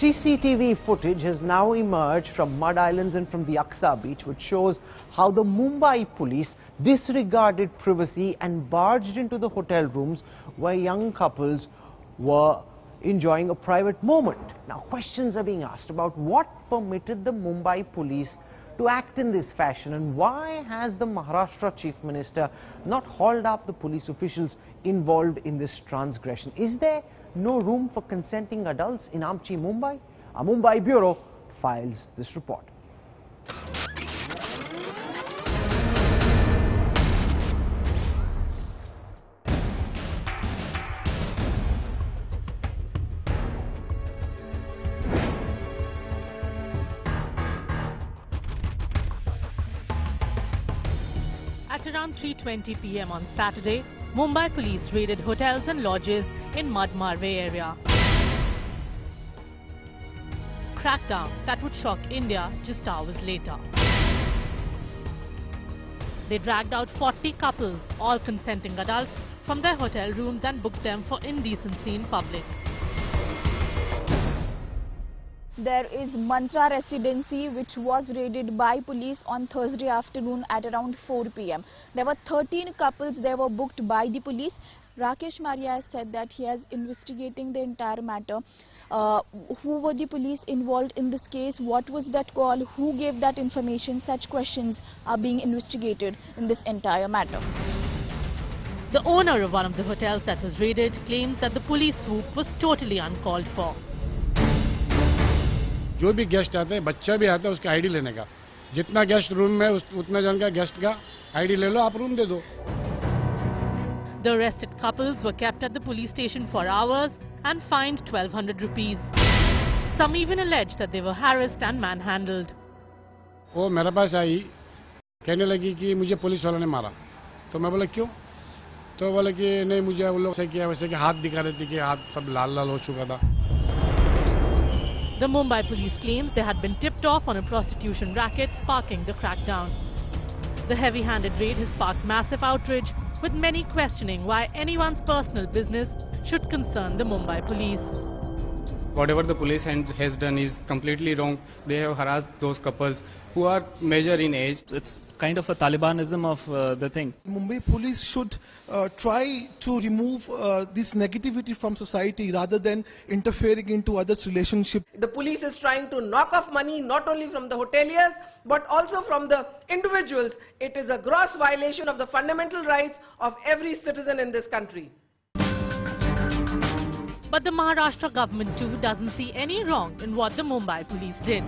CCTV footage has now emerged from Mud Islands and from the Aksa beach, which shows how the Mumbai police disregarded privacy and barged into the hotel rooms where young couples were enjoying a private moment. Now, questions are being asked about what permitted the Mumbai police to act in this fashion, and why has the Maharashtra Chief Minister not hauled up the police officials involved in this transgression? Is there no room for consenting adults in Amchi, Mumbai? Our Mumbai Bureau files this report. At around 3:20 p.m. on Saturday, Mumbai police raided hotels and lodges in Mud Marve area. Crackdown that would shock India just hours later. They dragged out 40 couples, all consenting adults, from their hotel rooms and booked them for indecency in public. There is Mantra Residency, which was raided by police on Thursday afternoon at around 4 p.m. There were 13 couples that were booked by the police. Rakesh Maria has said that he is investigating the entire matter. Who were the police involved in this case? What was that call? Who gave that information? Such questions are being investigated in this entire matter. The owner of one of the hotels that was raided claims that the police swoop was totally uncalled for. जो भी guest आते हैं, बच्चा भी आता है, उसका ID लेने का. जितना गेस्ट रूम में उतना जन का गेस्ट का आईडी ले लो, आप रूम दे दो. The arrested couples were kept at the police station for hours and fined 1,200 rupees. Some even alleged that they were harassed and manhandled. वो मेरे पास आई, कहने लगी कि मुझे पुलिस वालों ने मारा. तो मैं बोला क्यों? तो बोले कि नहीं, मुझे वो लोग से किया वैसे कि हाथ दिखा रहे थे कि हाथ सब लाल लाल हो चुका था. The Mumbai police claims they had been tipped off on a prostitution racket sparking the crackdown. The heavy-handed raid has sparked massive outrage, with many questioning why anyone's personal business should concern the Mumbai police. Whatever the police has done is completely wrong. They have harassed those couples who are major in age. It's kind of a Talibanism of the thing. Mumbai police should try to remove this negativity from society rather than interfering into others' relationship. The police is trying to knock off money not only from the hoteliers but also from the individuals. It is a gross violation of the fundamental rights of every citizen in this country. But the Maharashtra government too doesn't see any wrong in what the Mumbai police did.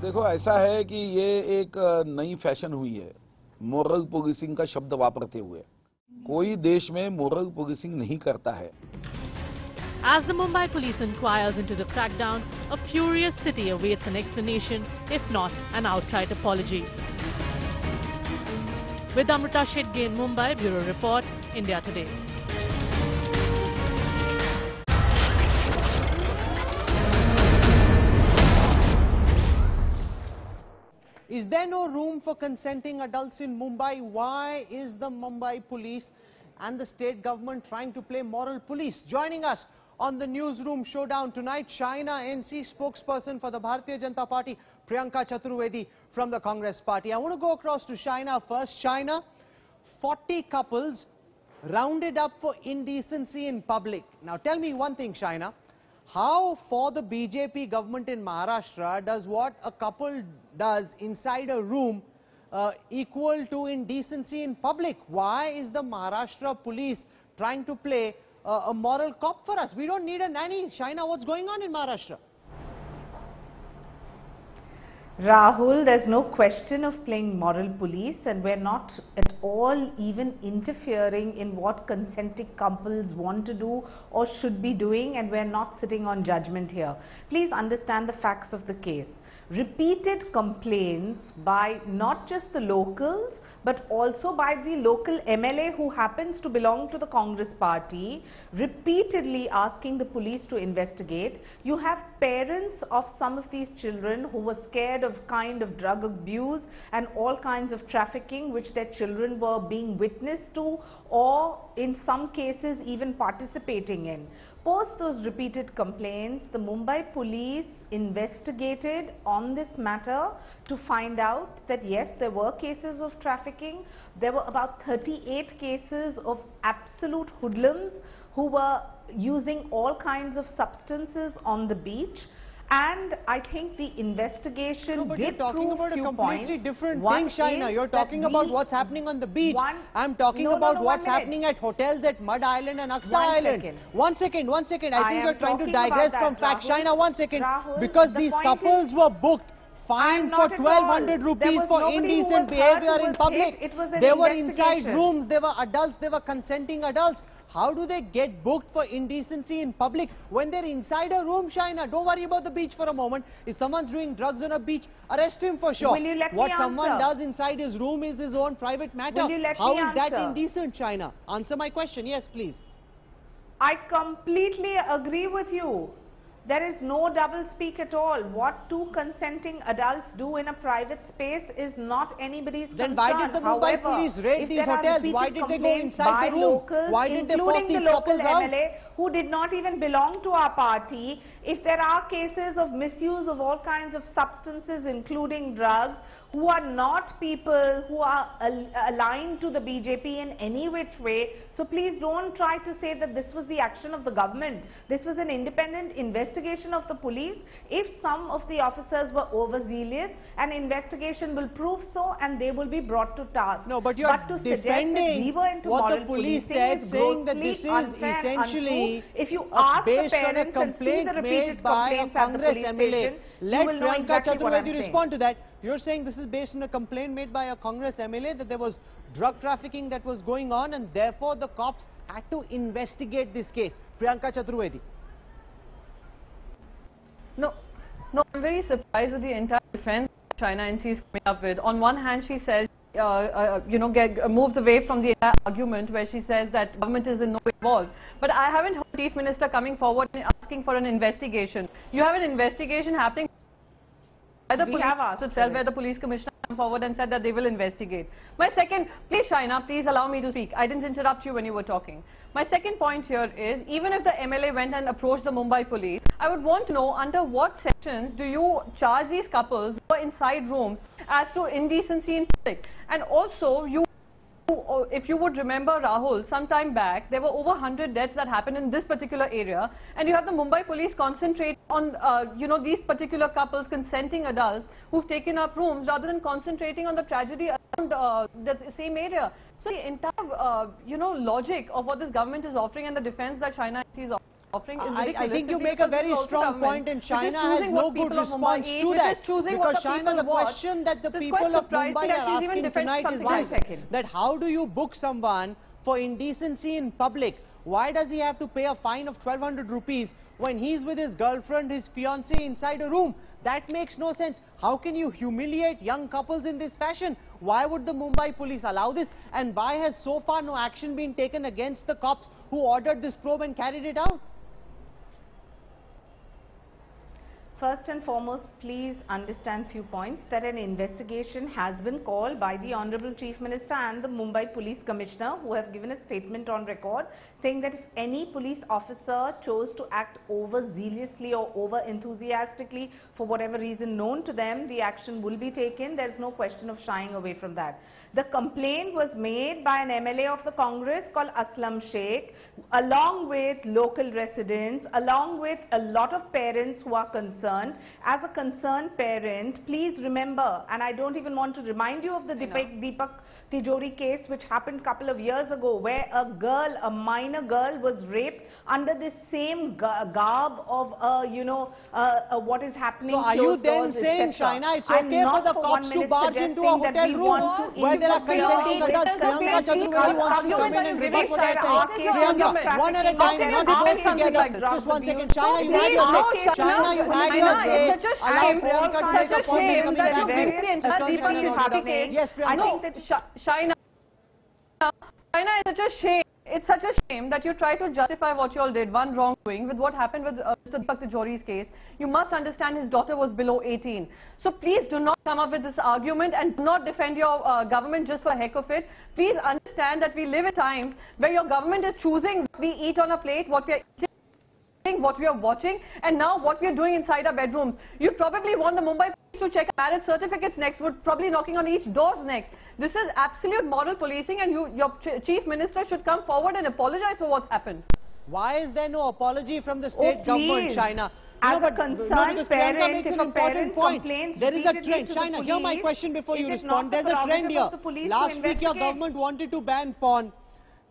देखो, ऐसा है कि ये एक नई fashion हुई है moral policing का शब्द वापरते हुए. कोई देश में मोरल पुलिसिंग नहीं करता है. As the Mumbai police inquires into the crackdown, a furious city awaits an explanation, if not an outright apology. With Amrita Shedge in Mumbai, Bureau Report, India Today. Is there no room for consenting adults in Mumbai? Why is the Mumbai police and the state government trying to play moral police? Joining us on the Newsroom Showdown tonight, China NC spokesperson for the Bharatiya Janata Party, Priyanka Chaturvedi from the Congress Party. I want to go across to China first. China, 40 couples rounded up for indecency in public. Now tell me one thing, China. How, for the BJP government in Maharashtra, does what a couple does inside a room equal to indecency in public? Why is the Maharashtra police trying to play a moral cop for us? We don't need a nanny. Shaina, what's going on in Maharashtra? Rahul, there's no question of playing moral police, and we're not at all even interfering in what consenting couples want to do or should be doing, and we're not sitting on judgment here. Please understand the facts of the case. Repeated complaints by not just the locals but also by the local MLA who happens to belong to the Congress party, repeatedly asking the police to investigate. You have parents of some of these children who were scared of kind of drug abuse and all kinds of trafficking which their children were being witness to, or in some cases even participating in. Post those repeated complaints, the Mumbai police investigated on this matter to find out that yes, there were cases of trafficking. There were about 38 cases of absolute hoodlums who were using all kinds of substances on the beach. And I think the investigation No, but you're did talking prove about a few completely points. different One thing, Shaina. is You're that talking about what's happening on the beach. I'm talking about what's happening at hotels at Mud Island and Aksa Island. One second. I think you're trying to digress from fact. Shaina, 1 second. Rahul, Because the these point couples were booked, fined for not at all. 1,200 There rupees was for nobody who indecent was behavior hurt, who in was public. hit. It was an They were inside investigation. rooms, they were adults, they were consenting adults. How do they get booked for indecency in public when they're inside a room, Shaina? Don't worry about the beach for a moment. If someone's doing drugs on a beach, arrest him for sure. Will you let What me someone answer? does inside his room is his own private matter. Will you let How me is that answer? indecent, Shaina? Answer my question. Yes, please. I completely agree with you. There is no double speak at all. What two consenting adults do in a private space is not anybody's Then concern. why did the Mumbai However, police raid if these there are hotels? Why repeated did they go complaints inside by the rooms? locals, Why did they force including these the local couples out? MLA who did not even belong to our party, if there are cases of misuse of all kinds of substances, including drugs, who are not people who are aligned to the BJP in any which way, so please don't try to say that this was the action of the government. This was an independent investigation of the police. If some of the officers were overzealous, an investigation will prove so and they will be brought to task. No, but you're to suggest that defending we were into what the moral police policing said, is saying that grossly this is unfair and essentially untrue. If you ask the based on a parents and see complaint the repeated made by a complaints at the Congress police MLA. station, Let you will know Priyanka exactly what I'm Chaturvedi saying. respond to that. You're saying this is based on a complaint made by a Congress MLA that there was drug trafficking that was going on and therefore the cops had to investigate this case. Priyanka Chaturvedi. No, I'm very surprised with the entire defense China NC is coming up with. On one hand, she says, moves away from the entire argument where she says that government is in no way involved. But I haven't heard the Chief Minister coming forward and asking for an investigation. You have an investigation happening by the police itself, where the police commissioner came forward and said that they will investigate. My second, please Shaina, please allow me to speak. I didn't interrupt you when you were talking. My second point here is, even if the MLA went and approached the Mumbai police, I would want to know under what sections do you charge these couples who are inside rooms as to indecency in public. And also, if you would remember, Rahul, some time back, there were over 100 deaths that happened in this particular area, and you have the Mumbai police concentrate on, these particular couples, consenting adults, who've taken up rooms, rather than concentrating on the tragedy around the same area. So the entire, logic of what this government is offering and the defense that China is offering is ridiculous. I think you make a very strong point, and China has no good response to that. Because China, the question that the people of Mumbai are asking tonight is this, that how do you book someone for indecency in public? Why does he have to pay a fine of 1,200 rupees when he's with his girlfriend, his fiancée inside a room? That makes no sense. How can you humiliate young couples in this fashion? Why would the Mumbai police allow this? And why has so far no action been taken against the cops who ordered this probe and carried it out? First and foremost, please understand few points, that an investigation has been called by the Honorable Chief Minister and the Mumbai Police Commissioner, who have given a statement on record saying that if any police officer chose to act overzealously or over enthusiastically for whatever reason known to them, the action will be taken. There is no question of shying away from that. The complaint was made by an MLA of the Congress called Aslam Sheikh, along with local residents, along with a lot of parents who are concerned. As a concerned parent, please remember, and I don't even want to remind you of the Deepak Tijori case which happened a couple of years ago, where a minor girl was raped under the same garb of, what is happening. So are you then saying, Shaina, it's okay for the cops to barge into a hotel room where there are consenting adults? Priyanka Chaturvedi wants to come in and rebut what I say. Priyanka, one at a time, not both together. Just 1 second. Shaina, you had your say. Shaina, you had your say. Allow Priyanka to make a point and coming back. Yes, Priyanka. Shaina, it's such a shame. It's such a shame that you try to justify what you all did, one wrongdoing, with what happened with Mr. Deepak Tijori's case. You must understand his daughter was below 18. So please do not come up with this argument and do not defend your government just for the heck of it. Please understand that we live in times where your government is choosing what we eat on a plate, what we are eating what we are watching, and now what we are doing inside our bedrooms. You probably want the Mumbai police to check marriage certificates next, would probably knocking on each doors next. This is absolute moral policing, and your chief minister should come forward and apologize for what's happened. Why is there no apology from the state government, Shaina? As a concerned parent, if a parent complains there is a repeatedly trend. to the Shaina, hear my police, question before you it is respond. not the There's a trend prerogative here. of the police to Last week your investigate. government wanted to ban porn.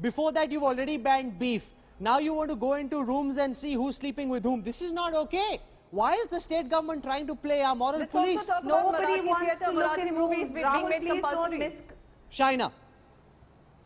Before that you've already banned beef. Now you want to go into rooms and see who's sleeping with whom. This is not okay. Why is the state government trying to play our moral Let's police? also talk about Nobody Marathi wants theatre, to look Marathi in movies rooms. being Rahul, made please don't compulsory. Shaina.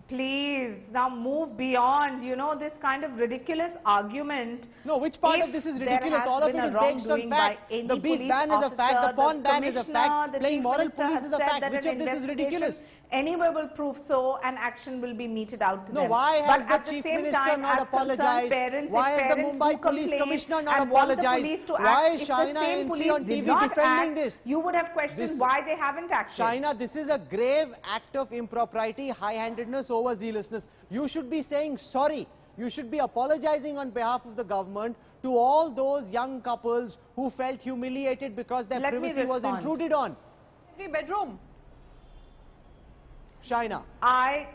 Please, now move beyond, you know, this kind of ridiculous argument. No, which part If of this is there ridiculous? has All of been it a is based on wrongdoing by fact. any The beef police ban is a fact, the officer, porn ban is a commissioner, fact, the playing chief moral minister police has is a said fact. that Which an of this is ridiculous? investigation Anywhere will prove so, and action will be meted out to No, them. why But has at the the Chief same Minister time, not as concerned apologized? parents, Why if has the parents Mumbai who Police complain Commissioner not and want the apologized? police to Why act, is if the Shaina same NC police on did TV not defending act, this? you would have questioned This- why they haven't acted. Shaina, this is a grave act of impropriety, high-handedness, overzealousness. You should be saying sorry. You should be apologizing on behalf of the government to all those young couples who felt humiliated because their Let me privacy was respond. intruded on. Every bedroom. Shaina. I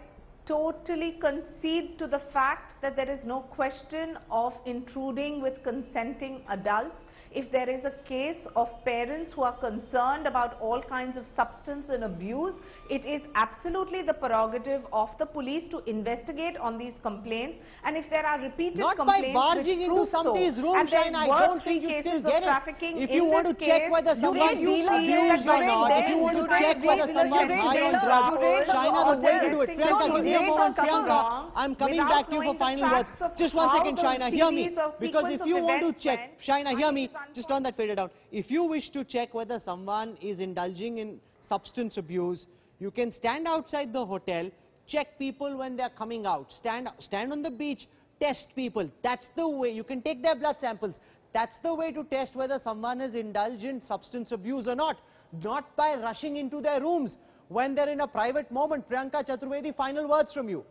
totally concede to the fact that there is no question of intruding with consenting adults. If there is a case of parents who are concerned about all kinds of substance and abuse, it is absolutely the prerogative of the police to investigate on these complaints. And if there are repeated Not by complaints barging which into prove somebody's so, room, and there Shaina, I were don't 3 think you cases still of get it. trafficking If in you want to this check case, whether you someone's raid dealers, abused or not, if you want to check whether someone's high on drugs, Shaina, the way to do it. Priyanka, give me a moment, Priyanka. I'm coming back to you for final words. Just one second, Shaina, hear me. Because if you want to check, Shaina, hear me, just turn that fader down. If you wish to check whether someone is indulging in substance abuse, you can stand outside the hotel, check people when they're coming out, stand on the beach, test people. That's the way. You can take their blood samples. That's the way to test whether someone is indulged in substance abuse or not. Not by rushing into their rooms when they're in a private moment. Priyanka Chaturvedi, final words from you.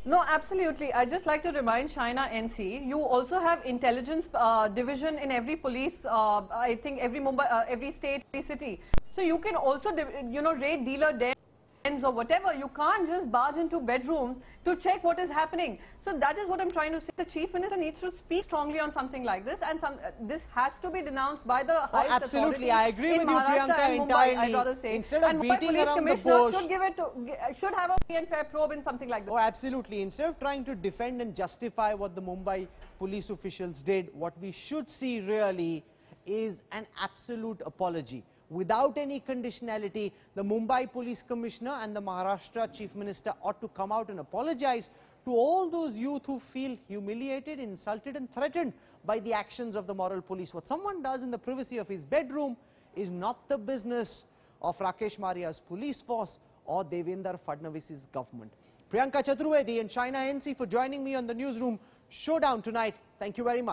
No, absolutely. I'd just like to remind Shaina NC, you also have intelligence division in every police, I think every Mumbai, every state, every city. So you can also, raid dealer dens or whatever. You can't just barge into bedrooms to check what is happening. So that is what I'm trying to say. The Chief Minister needs to speak strongly on something like this, and this has to be denounced by the highest absolutely, authority I agree in with you, Maharashtra Priyanka, and Mumbai, entirely. I'd rather say. Instead of and beating Mumbai around the Police Commissioner bush, should have a free and fair probe in something like this. Oh, absolutely. Instead of trying to defend and justify what the Mumbai police officials did, what we should see really is an absolute apology. Without any conditionality, the Mumbai Police Commissioner and the Maharashtra Chief Minister ought to come out and apologize to all those youth who feel humiliated, insulted and threatened by the actions of the moral police. What someone does in the privacy of his bedroom is not the business of Rakesh Maria's police force or Devendra Fadnavis's government. Priyanka Chaturvedi and Shaina NC for joining me on the Newsroom Showdown tonight. Thank you very much.